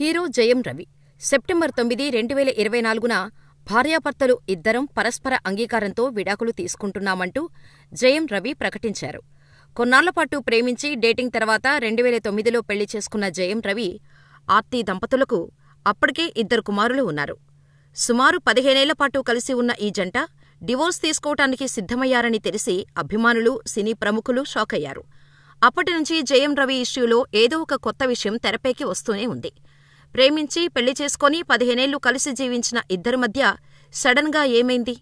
Hero Jayam Ravi September 9, 2024న భార్యాభర్తలు ఇద్దరం పరస్పర అంగీకారంతో విడాకులు తీసుకుంటున్నామంటూ జయం రవి ప్రకటించారు. కొన్నాళ్లపాటు ప్రేమించి డేటింగ్ తర్వాత 2009లో పెళ్లి చేసుకున్న జయం రవి, ఆర్తి దంపతులకు అప్పటికే 2 కుమారులు ఉన్నారు. సుమారు 15 ఏళ్లపాటు కలిసి ఉన్న ఈ జంట డివోర్స్ తీసుకోవటానికి సిద్ధమయ్యారని తెలిసి అభిమానులు, సినీ ప్రముఖులు షాకయ్యారు. అప్పటినుంచి జయం రవి ఇష్యూలో ఏదో ఒక కొత్త విషయం తెరపైకి వస్తూనే ఉంది. ప్రేమించి పెళ్లి చేసుకుని 15 ఏళ్లు కలిసి జీవించిన ఇద్దరి మధ్య సడన్ గా ఏమైంది?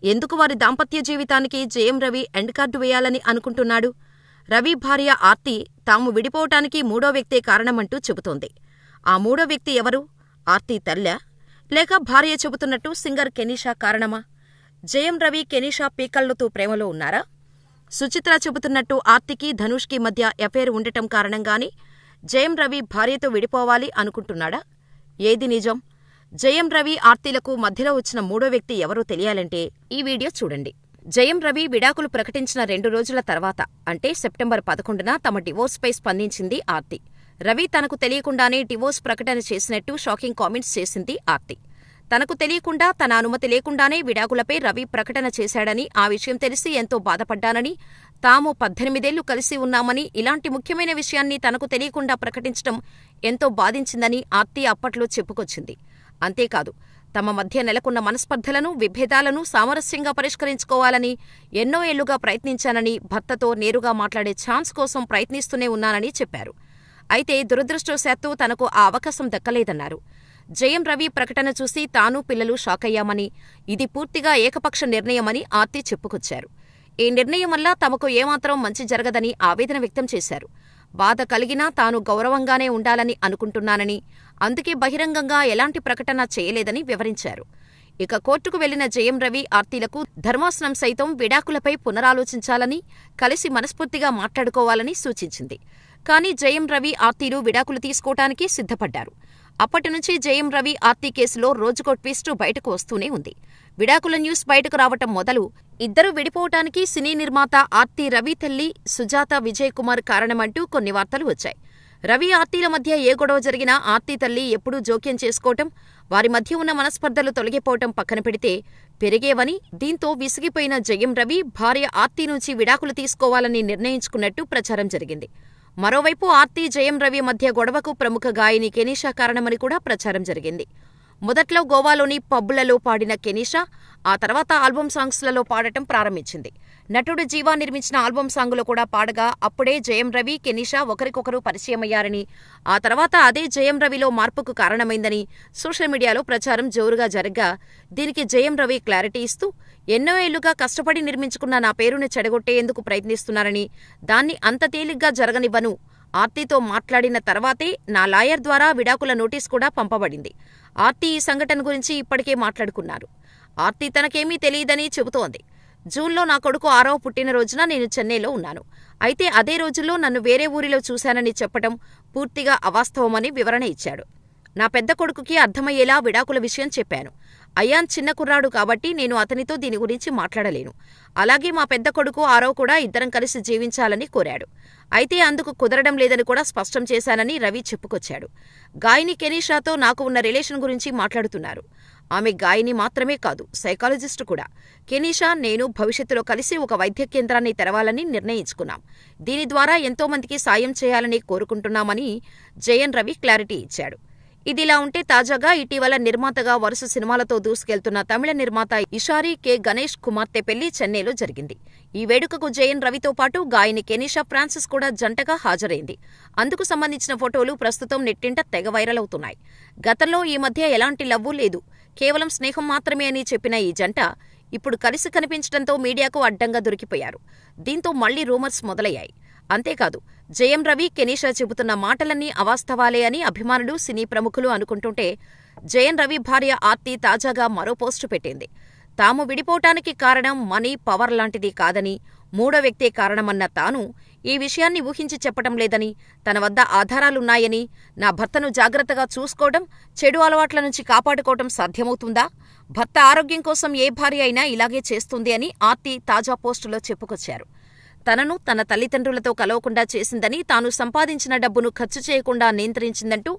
ఎందుకు వారి దాంపత్య జీవితానికి జయం రవి ఎండ్ కార్డు వేయాలని అనుకుంటున్నాడు? రవి భార్య ఆర్తి తాము విడిపోవటానికి మూడో వ్యక్తే కారణమంటూ చెబుతోంది. ఆ మూడో వ్యక్తి ఎవరు? ఆర్తి తల్లా? లేక భార్య చెబుతున్నట్టు సింగర్ కెనీషా కారణమా? జయం రవి కెనీషా పీకళ్లతో ప్రేమలో ఉన్నారా? సుచిత్ర చెబుతున్నట్టు ఆర్తికి ధనుష్కి మధ్య ఎఫైర్ ఉండటం కారణంగానే జయం రవి భార్యతో విడిపోవాలి అనుకుంటున్నాడా? ఏది నిజం? జయం రవి, ఆర్తిలకు మధ్యలో వచ్చిన మూడో వ్యక్తి ఎవరో తెలియాలంటే ఈ వీడియో చూడండి. జయం రవి విడాకులు ప్రకటించిన 2 రోజుల తర్వాత అంటే సెప్టెంబర్ 11న తమ డివోర్స్పై స్పందించింది ఆర్తి. రవి తనకు తెలియకుండానే డివోర్స్ ప్రకటన చేసినట్టు షాకింగ్ కామెంట్స్ చేసింది ఆర్తి. తనకు తెలియకుండా, తన అనుమతి లేకుండానే విడాకులపై రవి ప్రకటన చేశాడని, ఆ విషయం తెలిసి ఎంతో బాధపడ్డానని, తాము 18 ఏళ్లు కలిసి ఉన్నామని, ఇలాంటి ముఖ్యమైన విషయాన్ని తనకు తెలియకుండా ప్రకటించడం ఎంతో బాధించిందని ఆర్తి అప్పట్లో చెప్పుకొచ్చింది. అంతేకాదు, తమ మధ్య నెలకొన్న మనస్పర్ధలను, విభేదాలను సామరస్యంగా పరిష్కరించుకోవాలని ఎన్నో ఏళ్లుగా ప్రయత్నించానని, భర్తతో నేరుగా మాట్లాడే ఛాన్స్ కోసం ప్రయత్నిస్తూనే ఉన్నానని చెప్పారు. అయితే దురదృష్టవశాత్తు తనకు ఆ అవకాశం దక్కలేదన్నారు. జయం రవి ప్రకటన చూసి తాను, పిల్లలు షాకయ్యామని, ఇది పూర్తిగా ఏకపక్ష నిర్ణయమని ఆర్తి చెప్పుకొచ్చారు. ఈ నిర్ణయం వల్ల తమకు ఏమాత్రం మంచి జరగదని ఆవేదన వ్యక్తం చేశారు. బాధ కలిగినా తాను గౌరవంగానే ఉండాలని అనుకుంటున్నానని, అందుకే బహిరంగంగా ఎలాంటి ప్రకటన చేయలేదని వివరించారు. ఇక కోర్టుకు వెళ్లిన జయం రవి, ఆర్తిలకు ధర్మాసనం సైతం విడాకులపై పునరాలోచించాలని, కలిసి మనస్ఫూర్తిగా మాట్లాడుకోవాలని సూచించింది. కానీ జయం రవి, ఆర్తిలు విడాకులు తీసుకోవటానికి సిద్ధపడ్డారు. అప్పటినుంచి జయం రవి, ఆర్తి కేసులో రోజుకో ట్విస్టు బయటకు వస్తూనే ఉంది. విడాకుల న్యూస్ బయటకు రావటం మొదలు ఇద్దరు విడిపోవటానికి సినీ నిర్మాత ఆర్తి రవి తల్లి సుజాత విజయ్ కుమార్ కారణమంటూ కొన్ని వార్తలు వచ్చాయి. రవి, ఆర్తిల మధ్య ఏ గొడవ జరిగినా ఆర్తి తల్లి ఎప్పుడూ జోక్యం చేసుకోవటం, వారి మధ్య ఉన్న మనస్పర్ధలు తొలగిపోవటం పక్కన పెడితే పెరిగేవని, దీంతో విసిగిపోయిన జయం రవి భార్య ఆర్తి నుంచి విడాకులు తీసుకోవాలని నిర్ణయించుకున్నట్టు ప్రచారం జరిగింది. మరోవైపు ఆర్తి, జయం రవి మధ్య గొడవకు ప్రముఖ గాయని కెనీషా కారణమని కూడా ప్రచారం జరిగింది. మొదట్లో గోవాలోని పబ్బులలో పాడిన కెనీషా ఆ తర్వాత ఆల్బమ్ సాంగ్స్లలో పాడటం ప్రారంభించింది. నటుడు జీవా నిర్మించిన ఆల్బమ్ సాంగులో కూడా పాడగా అప్పుడే జయం రవి, కెనీషా ఒకరికొకరు పరిచయమయ్యారని, ఆ తర్వాత అదే జయం రవిలో మార్పుకు కారణమైందని సోషల్ మీడియాలో ప్రచారం జోరుగా జరగ్గా, దీనికి జయం రవి క్లారిటీ ఇస్తూ, ఎన్నో ఏళ్లుగా కష్టపడి నిర్మించుకున్న నా పేరును చెడగొట్టేందుకు ప్రయత్నిస్తున్నారని, దాన్ని అంత తేలిగ్గా జరగనివ్వను, ఆర్తితో మాట్లాడిన తర్వాతే నా లాయర్ ద్వారా విడాకుల నోటీస్ కూడా పంపబడింది. ఆర్తి ఈ సంఘటన గురించి ఇప్పటికే మాట్లాడుకున్నారు. ఆర్తి తనకేమీ తెలియదని చెబుతోంది. జూన్లో నా కొడుకు 6వ పుట్టినరోజున నేను చెన్నైలో ఉన్నాను. అయితే అదే రోజుల్లో నన్ను వేరే ఊరిలో చూశానని చెప్పటం పూర్తిగా అవాస్తవమని వివరణ ఇచ్చాడు. నా పెద్ద కొడుకుకి అర్థమయ్యేలా విడాకుల విషయం చెప్పాను. అయాన్ చిన్న కుర్రాడు కాబట్టి నేను అతనితో దీని గురించి మాట్లాడలేను. అలాగే మా పెద్ద కొడుకు ఆరవ్ కూడా ఇద్దరం కలిసి జీవించాలని కోరాడు. అయితే అందుకు కుదరడం లేదని కూడా స్పష్టం చేశానని రవి చెప్పుకొచ్చాడు. గాయని కెనీషాతో నాకు ఉన్న రిలేషన్ గురించి మాట్లాడుతున్నారు. ఆమె గాయని మాత్రమే కాదు, సైకాలజిస్టు కూడా. కెనీషా, నేను భవిష్యత్తులో కలిసి ఒక వైద్య కేంద్రాన్ని తెరవాలని నిర్ణయించుకున్నాం. దీని ద్వారా ఎంతోమందికి సాయం చేయాలని కోరుకుంటున్నామని జయం రవి క్లారిటీ ఇచ్చాడు. ఇదిలా ఉంటే తాజాగా ఇటీవల నిర్మాతగా వరుస సినిమాలతో దూసుకెళ్తున్న తమిళ నిర్మాత ఇషారి కె. గణేష్ కుమార్తె పెళ్లి చెన్నైలో జరిగింది. ఈ వేడుకకు జయం రవితో పాటు గాయని కెనీషా ఫ్రాన్సిస్ కూడా జంటగా హాజరైంది. అందుకు సంబంధించిన ఫోటోలు ప్రస్తుతం నెట్టింట తెగ వైరల్ అవుతున్నాయి. గతంలో ఈ మధ్య ఎలాంటి లవ్వూ లేదు, కేవలం స్నేహం మాత్రమే అని చెప్పిన ఈ జంట ఇప్పుడు కలిసి కనిపించడంతో మీడియాకు అడ్డంగా దొరికిపోయారు. దీంతో మళ్లీ రూమర్స్ మొదలయ్యాయి. అంతేకాదు, జయం రవి, కెనీషా చెబుతున్న మాటలన్నీ అవాస్తవాలే అని అభిమానులు, సినీ ప్రముఖులు అనుకుంటుంటే, జయం రవి భార్య ఆర్తి తాజాగా మరో పోస్టు పెట్టింది. తాము విడిపోవటానికి కారణం మనీ, పవర్ లాంటిది కాదని, మూడో వ్యక్తే కారణమన్న తాను ఈ విషయాన్ని ఊహించి చెప్పటం లేదని, తన వద్ద ఆధారాలున్నాయని, నా భర్తను జాగ్రత్తగా చూసుకోవడం, చెడు అలవాట్ల నుంచి కాపాడుకోవటం సాధ్యమవుతుందా? భర్త ఆరోగ్యం కోసం ఏ భార్య అయినా ఇలాగే చేస్తుంది అని ఆర్తి తాజా పోస్టులో చెప్పుకొచ్చారు. తనను తన తల్లిదండ్రులతో కలవకుండా చేసిందని, తాను సంపాదించిన డబ్బును ఖర్చు చేయకుండా నియంత్రించిందంటూ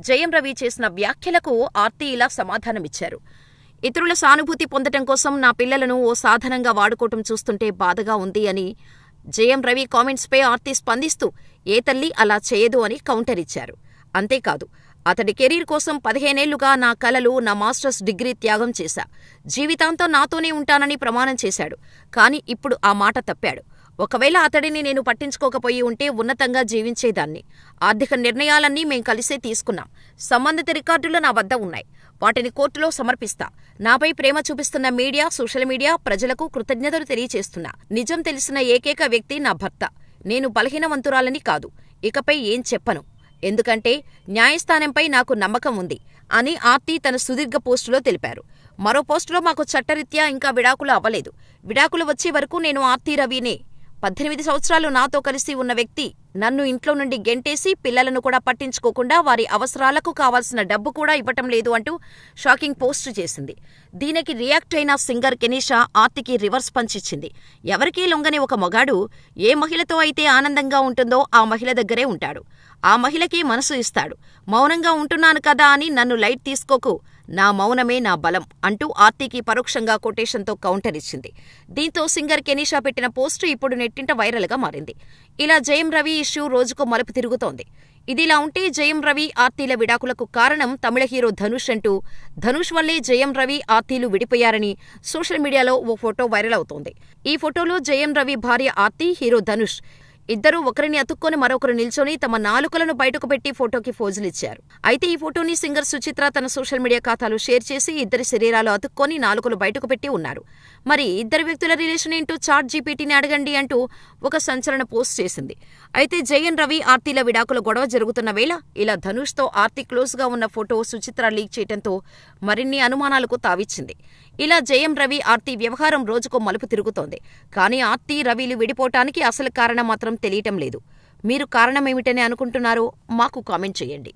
జయం రవి చేసిన వ్యాఖ్యలకు ఆర్తి ఇలా సమాధానమిచ్చారు. ఇతరుల సానుభూతి పొందటం కోసం నా పిల్లలను ఓ సాధనంగా వాడుకోవటం చూస్తుంటే బాధగా ఉంది అని జయం రవి కామెంట్స్పై ఆర్తి స్పందిస్తూ ఏ తల్లి అలా చేయదు అని కౌంటర్ ఇచ్చారు. అంతేకాదు, అతడి కెరీర్ కోసం 15 ఏళ్లుగా నా కలలు, నా మాస్టర్స్ డిగ్రీ త్యాగం చేశా. జీవితాంతం నాతోనే ఉంటానని ప్రమాణం చేశాడు. కాని ఇప్పుడు ఆ మాట తప్పాడు. ఒకవేళ అతడిని నేను పట్టించుకోకపోయి ఉంటే ఉన్నతంగా జీవించేదాన్ని. ఆర్థిక నిర్ణయాలన్నీ మేం కలిసే తీసుకున్నాం. సంబంధిత రికార్డులు నా వద్ద ఉన్నాయి. వాటిని కోర్టులో సమర్పిస్తా. నాపై ప్రేమ చూపిస్తున్న మీడియా, సోషల్ మీడియా ప్రజలకు కృతజ్ఞతలు తెలియచేస్తున్నా. నిజం తెలిసిన ఏకైక వ్యక్తి నా భర్త. నేను బలహీనవంతురాలని కాదు. ఇకపై ఏం చెప్పను. ఎందుకంటే న్యాయస్థానంపై నాకు నమ్మకం ఉంది అని ఆర్తి తన సుదీర్ఘ పోస్టులో తెలిపారు. మరో పోస్టులో మాకు చట్టరీత్యా ఇంకా విడాకులు అవ్వలేదు. విడాకులు వచ్చే వరకు నేను ఆర్తి రవినే. 18 సంవత్సరాలు నాతో కలిసి ఉన్న వ్యక్తి నన్ను ఇంట్లో నుండి గెంటేసి పిల్లలను కూడా పట్టించుకోకుండా వారి అవసరాలకు కావాల్సిన డబ్బు కూడా ఇవ్వటం లేదు అంటూ షాకింగ్ పోస్టు చేసింది. దీనికి రియాక్ట్ అయిన సింగర్ కెనీషా ఆర్తికి రివర్స్ పంచ్ ఇచ్చింది. ఎవరికీ లొంగని ఒక మొగాడు ఏ మహిళతో అయితే ఆనందంగా ఉంటుందో ఆ మహిళ దగ్గరే ఉంటాడు. ఆ మహిళకి మనసు ఇస్తాడు. మౌనంగా ఉంటున్నాను కదా అని నన్ను లైట్ తీసుకోకు. నా మౌనమే నా బలం అంటూ ఆర్తికి పరోక్షంగా కొటేషన్తో కౌంటర్ ఇచ్చింది. దీంతో సింగర్ కెనీషా పెట్టిన పోస్టు ఇప్పుడు నెట్టింట వైరల్గా మారింది. ఇలా జయం రవి ఇష్యూ రోజుకో మలుపు తిరుగుతోంది. ఇదిలా ఉంటే జయం రవి, ఆర్తిల విడాకులకు కారణం తమిళ హీరో ధనుష్ అంటూ, ధనుష్ వల్లే జయం రవి, ఆర్తిలు విడిపోయారని సోషల్ మీడియాలో ఓ ఫోటో వైరల్ అవుతోంది. ఈ ఫోటోలో జయం రవి భార్య ఆర్తి, హీరో ధనుష్ ఇద్దరూ ఒకరిని అతుక్కొని మరొకరు నిల్చొని తమ నాలుకలను బయటకు పెట్టి ఫోటోకి ఫోజులిచ్చారు. అయితే ఈ ఫోటోని సింగర్ సుచిత్ర తన సోషల్ మీడియా ఖాతాలో షేర్ చేసి ఇద్దరి శరీరాలు అతుక్కొని నాలుకలు బయటకు పెట్టి ఉన్నారు. మరి ఇద్దరు వ్యక్తుల రిలేషన్ ఏంటో చాట్ జీపీటీని అడగండి అంటూ ఒక సంచలన పోస్ట్ చేసింది. అయితే జయం రవి, ఆర్తిల విడాకుల గొడవ జరుగుతున్న వేళ ఇలా ధనుష్తో ఆర్తి క్లోజ్గా ఉన్న ఫోటో సుచిత్ర లీక్ చేయడంతో మరిన్ని అనుమానాలకు తావిచ్చింది. ఇలా జయం రవి, ఆర్తి వ్యవహారం రోజుకో మలుపు తిరుగుతోంది. కానీ ఆర్తి, రవిలు విడిపోవటానికి అసలు కారణం మాత్రం తెలియటం లేదు. మీరు కారణమేమిటని అనుకుంటున్నారో మాకు కామెంట్ చేయండి.